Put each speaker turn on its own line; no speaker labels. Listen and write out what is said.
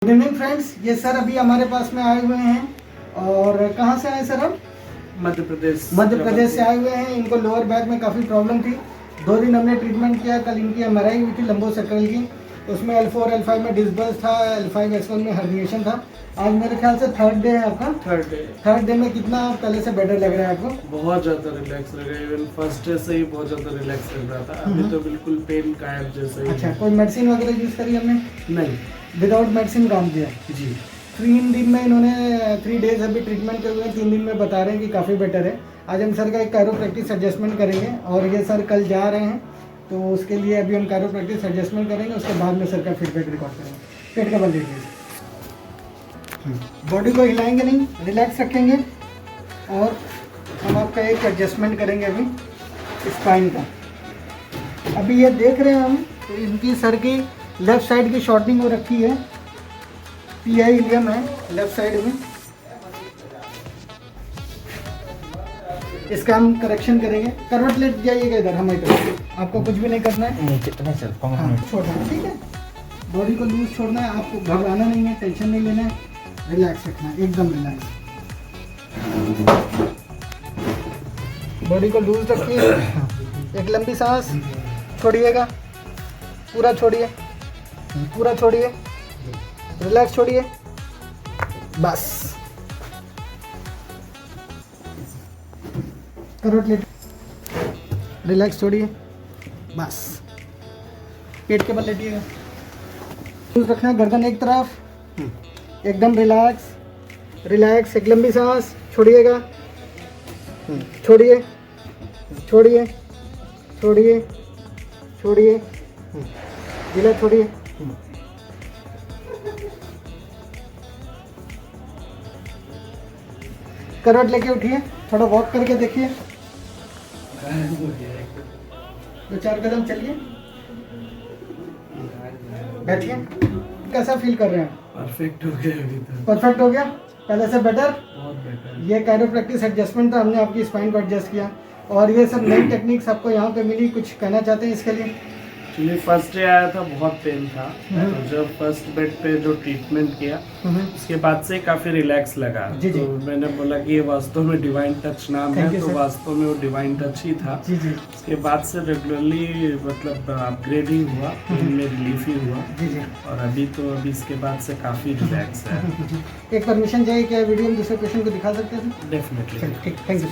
Good evening friends, ये sir अभी हमारे पास में आए हुए हैं। और कहाँ से आए सर? हम
मध्य प्रदेश
से आए हुए हैं। इनको लोअर बैक में काफ़ी प्रॉब्लम थी। 2 दिन हमने ट्रीटमेंट किया। कल इनकी एमआरआई हुई थी लंबो सर्कल की, उसमें L4 L5 में डिस्बर्स था, L5 S1 में हर्निएशन था। आज मेरे ख्याल से थर्ड डे है आपका। थर्ड डे में कितना पहले से बेटर लग रहा है आपको?
बहुत ज़्यादा रिलैक्स लग रहा है। इवन फर्स्ट डे से ही बहुत ज़्यादा रिलैक्स लग रहा था। अभी तो बिल्कुल पेन गायब जैसा ही।
अच्छा, कोई मेडिसिन वगैरह यूज़ करी हमने?
नहीं,
विदाउट मेडिसिन काम किया
जी।
3 दिन में इन्होंने 3 डेज अभी ट्रीटमेंट कर हुए हैं। 3 दिन में बता रहे हैं कि काफ़ी बेटर है। आज हम सर का एक कायरोप्रैक्टिस एडजस्टमेंट करेंगे और ये सर कल जा रहे हैं, तो उसके लिए अभी हम कायरोप्रैक्टिस एडजस्टमेंट करेंगे। उसके बाद में सर का फीडबैक रिकॉर्ड करेंगे। पेट का बल देखिए, बॉडी को हिलाएंगे नहीं, रिलैक्स रखेंगे। और हम आपका एक एडजस्टमेंट करेंगे अभी स्पाइन का। अभी ये देख रहे हैं हम, तो इनकी सर की लेफ्ट साइड की शॉर्टनिंग हो रखी है, पीआई इलियम है लेफ्ट साइड में। इसका हम करेक्शन करेंगे। करवट लेट जाइएगा इधर हमारी तरफ, आपको कुछ भी नहीं करना है। हाँ, छोड़ना, ठीक है। बॉडी को लूज छोड़ना है, आपको घबराना नहीं है, टेंशन नहीं लेना है, रिलैक्स रखना है, एकदम रिलैक्स। बॉडी को लूज रखिए। एक लंबी सांस छोड़िएगा, पूरा छोड़िए, पूरा छोड़िए, रिलैक्स छोड़िए, बस। करवट लेट, रिलैक्स छोड़िए, बस। पेट के बल लेटिएगा, लूज रखना है, गर्दन एक तरफ, एकदम रिलैक्स, रिलैक्स। एक लंबी सांस छोड़िएगा, छोड़िए, छोड़िए, छोड़िए, छोड़िए, ढीला छोड़िए। करवट लेके उठिए, थोड़ा वॉक करके देखिए, 2-4 कदम चलिए, बैठिए। कैसा फील कर रहे हैं?
परफेक्ट हो गया अभी तक।
परफेक्ट हो गया, पहले से बेटर।
बहुत बेटर।
ये कायरोप्रैक्टिस एडजस्टमेंट था, हमने आपकी स्पाइन को एडजस्ट किया। और ये सब नई टेक्निक्स आपको यहाँ पे मिली, कुछ कहना चाहते हैं इसके लिए?
एक्चुअली फर्स्ट डे आया था, बहुत पेन था। तो जब फर्स्ट बेड पे जो ट्रीटमेंट किया उसके बाद से काफ़ी रिलैक्स लगा।
जी,
तो मैंने बोला कि ये वास्तव में डिवाइन टच नाम है, तो वास्तव में वो डिवाइन टच ही था।
जी जी
उसके बाद से रेगुलरली मतलब अपग्रेड ही हुआ, पेन में रिलीफ ही हुआ।
जी जी।
और अभी इसके बाद से काफ़ी रिलैक्स है।
एक परमिशन चाहिए, क्या वीडियो में दूसरे पेशेंट को दिखा सकते हैं?
डेफिनेटली।
ठीक, थैंक यू।